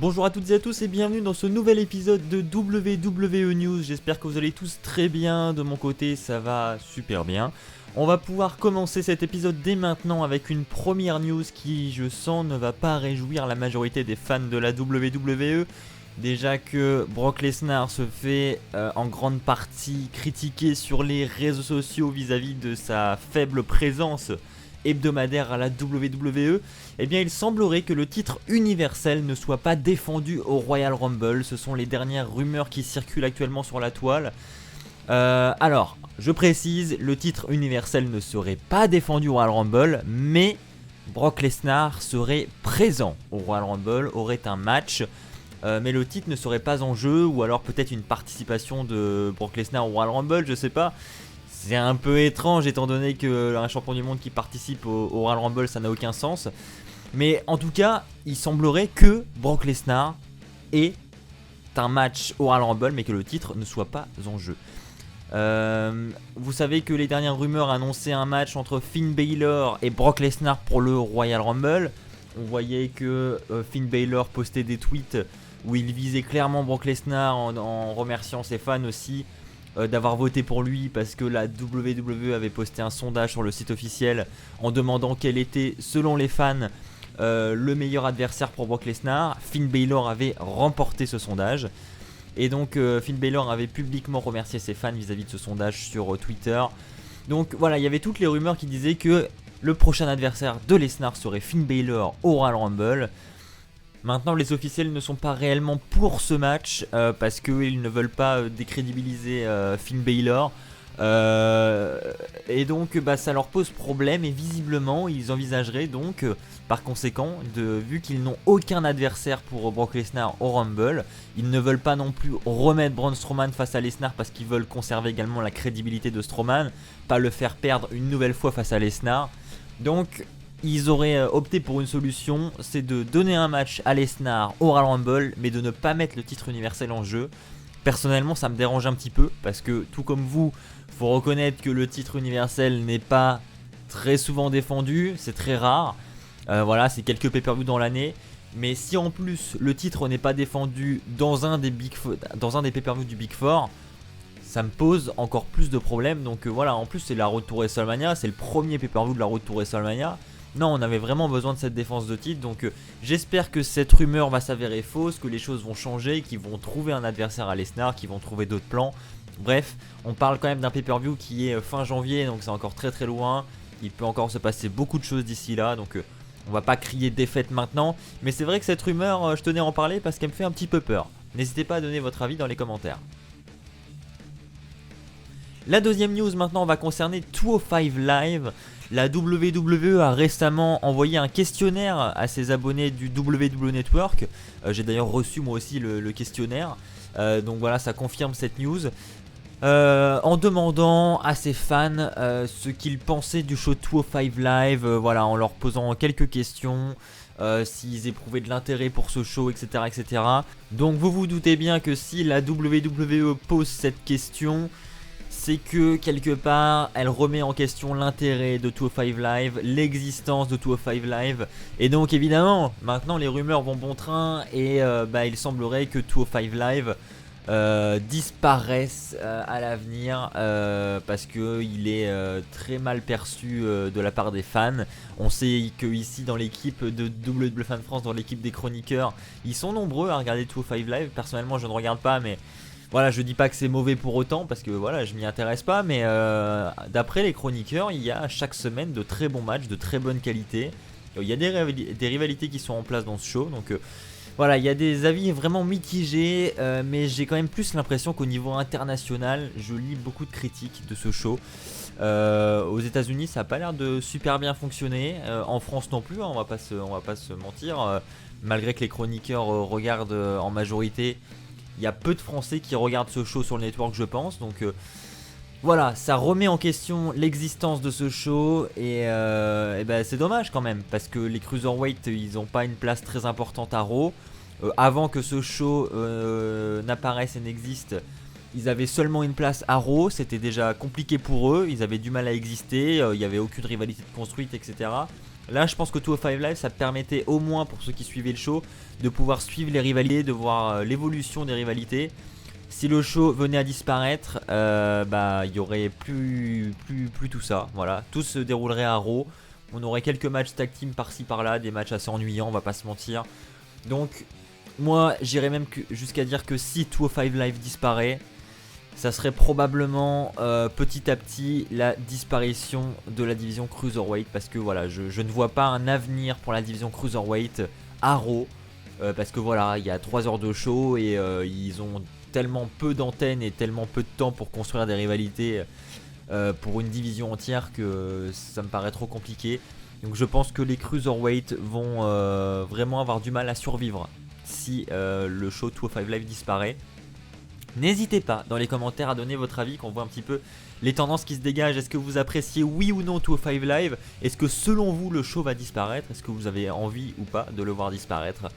Bonjour à toutes et à tous et bienvenue dans ce nouvel épisode de WWE News. J'espère que vous allez tous très bien, de mon côté ça va super bien. On va pouvoir commencer cet épisode dès maintenant avec une première news qui, je sens, ne va pas réjouir la majorité des fans de la WWE. Déjà que Brock Lesnar se fait en grande partie critiquer sur les réseaux sociaux vis-à-vis de sa faible présence hebdomadaire à la WWE, eh bien il semblerait que le titre universel ne soit pas défendu au Royal Rumble. Ce sont les dernières rumeurs qui circulent actuellement sur la toile. Alors, je précise, le titre universel ne serait pas défendu au Royal Rumble, mais Brock Lesnar serait présent au Royal Rumble, aurait un match, mais le titre ne serait pas en jeu, ou alors peut-être une participation de Brock Lesnar au Royal Rumble, je sais pas. C'est un peu étrange étant donné qu'un champion du monde qui participe au Royal Rumble, ça n'a aucun sens. Mais en tout cas, il semblerait que Brock Lesnar ait un match au Royal Rumble, mais que le titre ne soit pas en jeu. Vous savez que les dernières rumeurs annonçaient un match entre Finn Balor et Brock Lesnar pour le Royal Rumble. On voyait que Finn Balor postait des tweets où il visait clairement Brock Lesnar en remerciant ses fans aussi d'avoir voté pour lui, parce que la WWE avait posté un sondage sur le site officiel en demandant quel était, selon les fans, le meilleur adversaire pour Brock Lesnar. Finn Balor avait remporté ce sondage. Et donc Finn Balor avait publiquement remercié ses fans vis-à-vis de ce sondage sur Twitter. Donc voilà, il y avait toutes les rumeurs qui disaient que le prochain adversaire de Lesnar serait Finn Balor au Royal Rumble. Maintenant, les officiels ne sont pas réellement pour ce match parce qu'ils ne veulent pas décrédibiliser Finn Balor. Et donc ça leur pose problème, et visiblement ils envisageraient donc par conséquent, vu qu'ils n'ont aucun adversaire pour Brock Lesnar au Rumble, ils ne veulent pas non plus remettre Braun Strowman face à Lesnar parce qu'ils veulent conserver également la crédibilité de Strowman, pas le faire perdre une nouvelle fois face à Lesnar. Donc ils auraient opté pour une solution, c'est de donner un match à Lesnar au Royal Rumble, mais de ne pas mettre le titre universel en jeu. Personnellement, ça me dérange un petit peu, parce que tout comme vous, faut reconnaître que le titre universel n'est pas très souvent défendu, c'est très rare. Voilà, c'est quelques pay-per-view dans l'année. Mais si en plus le titre n'est pas défendu dans un des pay-per-view du Big Four, ça me pose encore plus de problèmes. Donc voilà, en plus c'est la Road to WrestleMania, c'est le premier pay-per-view de la Road to WrestleMania. Non, on avait vraiment besoin de cette défense de titre, donc j'espère que cette rumeur va s'avérer fausse, que les choses vont changer, qu'ils vont trouver un adversaire à Lesnar, qu'ils vont trouver d'autres plans. Bref, on parle quand même d'un pay-per-view qui est fin janvier, donc c'est encore très très loin. Il peut encore se passer beaucoup de choses d'ici là, donc on va pas crier défaite maintenant. Mais c'est vrai que cette rumeur, je tenais à en parler parce qu'elle me fait un petit peu peur. N'hésitez pas à donner votre avis dans les commentaires. La deuxième news maintenant va concerner 205 Live. La WWE a récemment envoyé un questionnaire à ses abonnés du WWE Network. J'ai d'ailleurs reçu moi aussi le questionnaire. Donc voilà, ça confirme cette news. En demandant à ses fans ce qu'ils pensaient du show 205 Live. Voilà, en leur posant quelques questions. S'ils éprouvaient de l'intérêt pour ce show, etc., etc. Donc vous vous doutez bien que si la WWE pose cette question, c'est que quelque part elle remet en question l'intérêt de 205 Live, l'existence de 205 Live, et donc évidemment maintenant les rumeurs vont bon train, et il semblerait que 205 Live disparaisse à l'avenir parce qu'il est très mal perçu de la part des fans. On sait que ici dans l'équipe de WWE Fan France, dans l'équipe des chroniqueurs, ils sont nombreux à regarder 205 Live. Personnellement je ne regarde pas, mais voilà, je dis pas que c'est mauvais pour autant parce que voilà, je m'y intéresse pas, mais d'après les chroniqueurs, il y a chaque semaine de très bons matchs, de très bonne qualité. Il y a des rivalités qui sont en place dans ce show, donc voilà, il y a des avis vraiment mitigés, mais j'ai quand même plus l'impression qu'au niveau international, je lis beaucoup de critiques de ce show. Aux États-Unis, ça a pas l'air de super bien fonctionner, en France non plus, hein, on va pas se mentir, malgré que les chroniqueurs regardent en majorité. Il y a peu de Français qui regardent ce show sur le network, je pense. Donc voilà, ça remet en question l'existence de ce show. Et c'est dommage quand même, parce que les Cruiserweight, ils n'ont pas une place très importante à Raw. Avant que ce show n'apparaisse et n'existe, ils avaient seulement une place à Raw. C'était déjà compliqué pour eux, ils avaient du mal à exister. Il n'y avait aucune rivalité de construite, etc. Là je pense que 205 Live ça permettait au moins pour ceux qui suivaient le show de pouvoir suivre les rivalités, de voir l'évolution des rivalités. Si le show venait à disparaître, il y aurait plus tout ça. Voilà, tout se déroulerait à Raw. On aurait quelques matchs tag team par-ci par-là, des matchs assez ennuyants, on va pas se mentir. Donc moi j'irais même jusqu'à dire que si 205 Live disparaît, ça serait probablement petit à petit la disparition de la division Cruiserweight. Parce que voilà, je ne vois pas un avenir pour la division Cruiserweight à Raw. Parce que voilà, il y a 3 heures de show et ils ont tellement peu d'antennes et tellement peu de temps pour construire des rivalités pour une division entière que ça me paraît trop compliqué. Donc je pense que les Cruiserweight vont vraiment avoir du mal à survivre si le show 205 Live disparaît. N'hésitez pas dans les commentaires à donner votre avis, qu'on voit un petit peu les tendances qui se dégagent. Est-ce que vous appréciez oui ou non 205 Live? Est-ce que selon vous le show va disparaître? Est-ce que vous avez envie ou pas de le voir disparaître?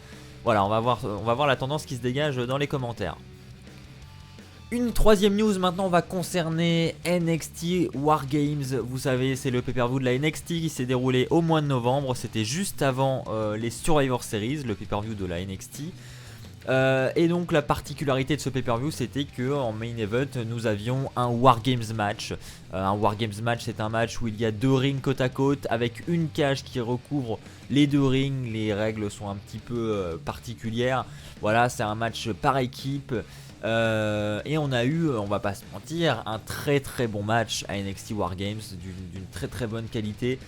Voilà, on va voir la tendance qui se dégage dans les commentaires. Une troisième news maintenant va concerner NXT War Games. Vous savez, c'est le pay-per-view de la NXT qui s'est déroulé au mois de novembre. C'était juste avant les Survivor Series, le pay-per-view de la NXT. Et donc la particularité de ce pay-per-view, c'était que en main event nous avions un War Games match. Un War Games match, c'est un match où il y a 2 rings côte à côte avec une cage qui recouvre les 2 rings. Les règles sont un petit peu particulières. Voilà, c'est un match par équipe. Et on a eu, on va pas se mentir, un très bon match à NXT War Games d'une très bonne qualité.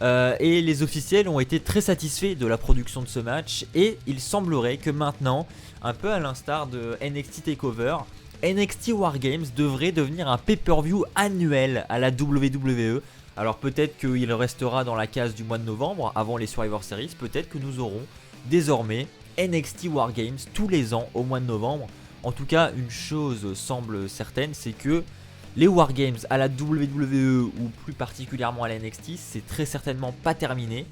Et les officiels ont été très satisfaits de la production de ce match. Et il semblerait que maintenant, un peu à l'instar de NXT TakeOver, NXT War Games devrait devenir un pay-per-view annuel à la WWE. Alors peut-être qu'il restera dans la case du mois de novembre avant les Survivor Series. Peut-être que nous aurons désormais NXT War Games tous les ans au mois de novembre. En tout cas, une chose semble certaine, c'est que les Wargames à la WWE ou plus particulièrement à la NXT, c'est très certainement pas terminé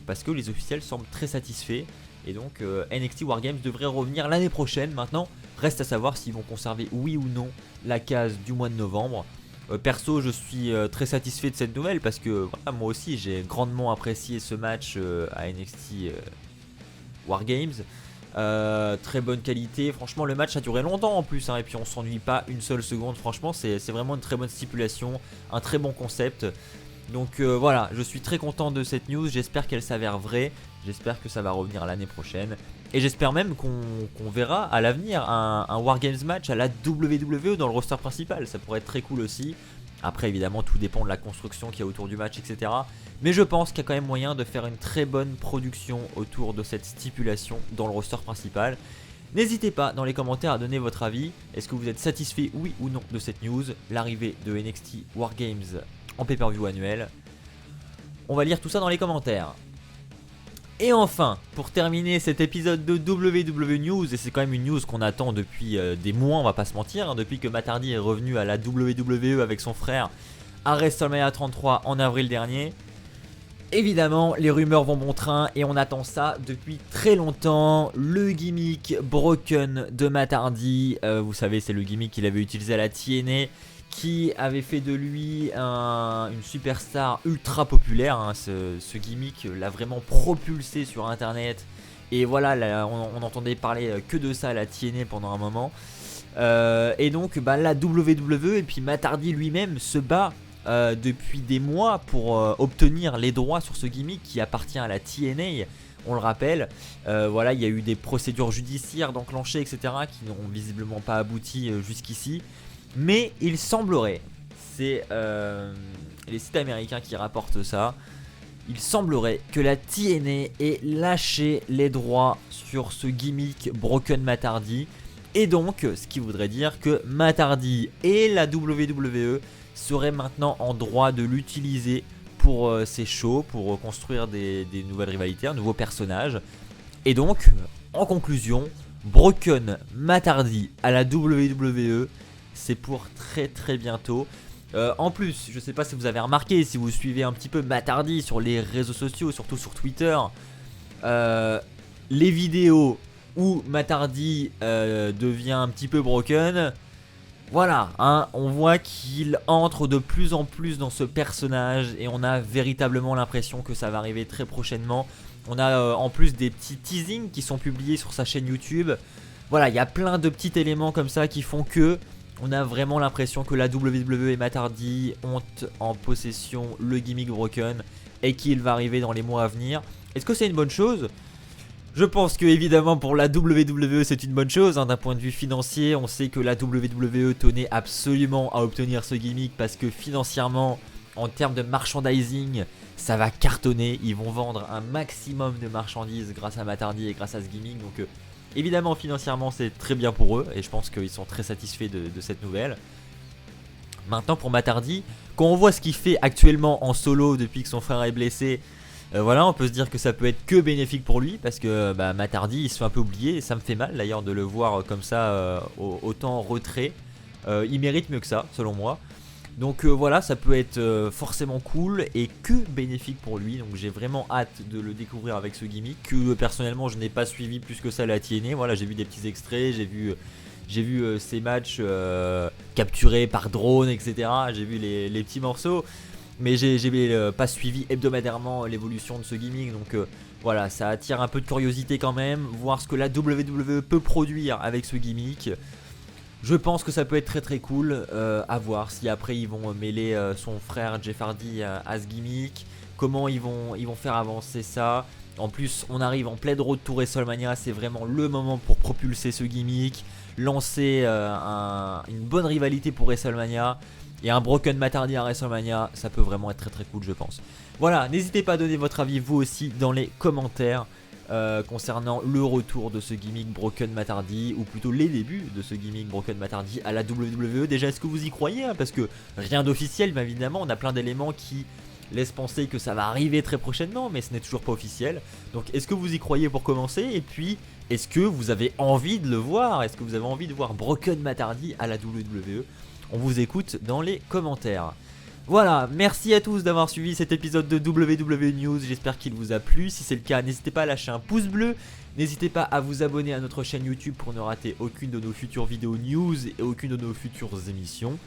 parce que les officiels semblent très satisfaits. Et donc NXT Wargames devrait revenir l'année prochaine. Maintenant, reste à savoir s'ils vont conserver oui ou non la case du mois de novembre. Perso, je suis très satisfait de cette nouvelle parce que voilà, moi aussi j'ai grandement apprécié ce match à NXT Wargames. Très bonne qualité, franchement le match a duré longtemps en plus hein, et puis on s'ennuie pas une seule seconde. Franchement c'est vraiment une très bonne stipulation, un très bon concept. Donc voilà, je suis très content de cette news, j'espère qu'elle s'avère vraie. J'espère que ça va revenir l'année prochaine. Et j'espère même qu'on verra à l'avenir un Wargames match à la WWE dans le roster principal. Ça pourrait être très cool aussi. Après évidemment tout dépend de la construction qu'il y a autour du match, etc. Mais je pense qu'il y a quand même moyen de faire une très bonne production autour de cette stipulation dans le roster principal. N'hésitez pas dans les commentaires à donner votre avis. Est-ce que vous êtes satisfait oui ou non de cette news, l'arrivée de NXT War Games en pay-per-view annuel? On va lire tout ça dans les commentaires. Et enfin, pour terminer cet épisode de WWE News, et c'est quand même une news qu'on attend depuis des mois, on va pas se mentir, hein, depuis que Matt Hardy est revenu à la WWE avec son frère à WrestleMania 33 en avril dernier. Évidemment, les rumeurs vont bon train et on attend ça depuis très longtemps. Le gimmick Broken de Matt Hardy, vous savez, c'est le gimmick qu'il avait utilisé à la TNA, qui avait fait de lui une superstar ultra populaire. Hein. Ce gimmick l'a vraiment propulsé sur internet. Et voilà, là, on entendait parler que de ça à la TNA pendant un moment. Et donc la WWE et puis Matt Hardy lui-même se bat depuis des mois pour obtenir les droits sur ce gimmick qui appartient à la TNA. On le rappelle, voilà, il y a eu des procédures judiciaires d'enclencher, etc. qui n'ont visiblement pas abouti jusqu'ici. Mais il semblerait, c'est les sites américains qui rapportent ça, il semblerait que la TNA ait lâché les droits sur ce gimmick Broken Matt Hardy. Et donc, ce qui voudrait dire que Matt Hardy et la WWE seraient maintenant en droit de l'utiliser pour ces shows, pour construire des nouvelles rivalités, un nouveau personnage. Et donc, en conclusion, Broken Matt Hardy à la WWE, c'est pour très bientôt. En plus, je sais pas si vous avez remarqué, si vous suivez un petit peu Matt Hardy sur les réseaux sociaux, surtout sur Twitter, les vidéos où Matt Hardy devient un petit peu broken, voilà, hein, on voit qu'il entre de plus en plus dans ce personnage et on a véritablement l'impression que ça va arriver très prochainement. On a en plus des petits teasings qui sont publiés sur sa chaîne YouTube. Voilà, il y a plein de petits éléments comme ça qui font que on a vraiment l'impression que la WWE et Matt Hardy ont en possession le gimmick Broken et qu'il va arriver dans les mois à venir. Est-ce que c'est une bonne chose ? Je pense que évidemment pour la WWE c'est une bonne chose, hein, d'un point de vue financier. On sait que la WWE tenait absolument à obtenir ce gimmick parce que financièrement, en termes de merchandising, ça va cartonner. Ils vont vendre un maximum de marchandises grâce à Matt Hardy et grâce à ce gimmick. Donc évidemment financièrement c'est très bien pour eux et je pense qu'ils sont très satisfaits de cette nouvelle. Maintenant pour Matt Hardy, quand on voit ce qu'il fait actuellement en solo depuis que son frère est blessé, voilà, on peut se dire que ça peut être que bénéfique pour lui parce que Matt Hardy il se fait un peu oublier et ça me fait mal d'ailleurs de le voir comme ça autant en retrait. Il mérite mieux que ça selon moi. Donc voilà, ça peut être forcément cool et que bénéfique pour lui. Donc j'ai vraiment hâte de le découvrir avec ce gimmick que personnellement je n'ai pas suivi plus que ça la TNA. Voilà, j'ai vu des petits extraits, j'ai vu ces matchs capturés par drone, etc. J'ai vu les petits morceaux. Mais j'ai pas suivi hebdomadairement l'évolution de ce gimmick. Donc voilà, ça attire un peu de curiosité quand même. Voir ce que la WWE peut produire avec ce gimmick. Je pense que ça peut être très très cool. À voir si après ils vont mêler son frère Jeff Hardy à ce gimmick. Comment ils vont faire avancer ça. En plus on arrive en pleine road to WrestleMania. C'est vraiment le moment pour propulser ce gimmick. Lancer une bonne rivalité pour WrestleMania. Et un Broken Matt Hardy à WrestleMania, ça peut vraiment être très très cool je pense. Voilà, n'hésitez pas à donner votre avis vous aussi dans les commentaires concernant le retour de ce gimmick Broken Matt Hardy, ou plutôt les débuts de ce gimmick Broken Matt Hardy à la WWE. Déjà, est-ce que vous y croyez, hein, parce que rien d'officiel, mais évidemment on a plein d'éléments qui laissent penser que ça va arriver très prochainement, mais ce n'est toujours pas officiel. Donc est-ce que vous y croyez pour commencer? Et puis est-ce que vous avez envie de le voir? Est-ce que vous avez envie de voir Broken Matt Hardy à la WWE? On vous écoute dans les commentaires. Voilà, merci à tous d'avoir suivi cet épisode de WWE News, j'espère qu'il vous a plu. Si c'est le cas, n'hésitez pas à lâcher un pouce bleu. N'hésitez pas à vous abonner à notre chaîne YouTube pour ne rater aucune de nos futures vidéos news et aucune de nos futures émissions.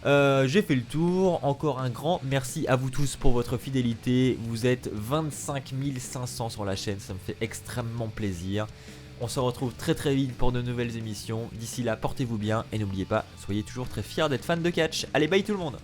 J'ai fait le tour, encore un grand merci à vous tous pour votre fidélité. Vous êtes 25 500 sur la chaîne, ça me fait extrêmement plaisir. On se retrouve très très vite pour de nouvelles émissions. D'ici là, portez-vous bien et n'oubliez pas, soyez toujours très fiers d'être fan de catch. Allez, bye tout le monde!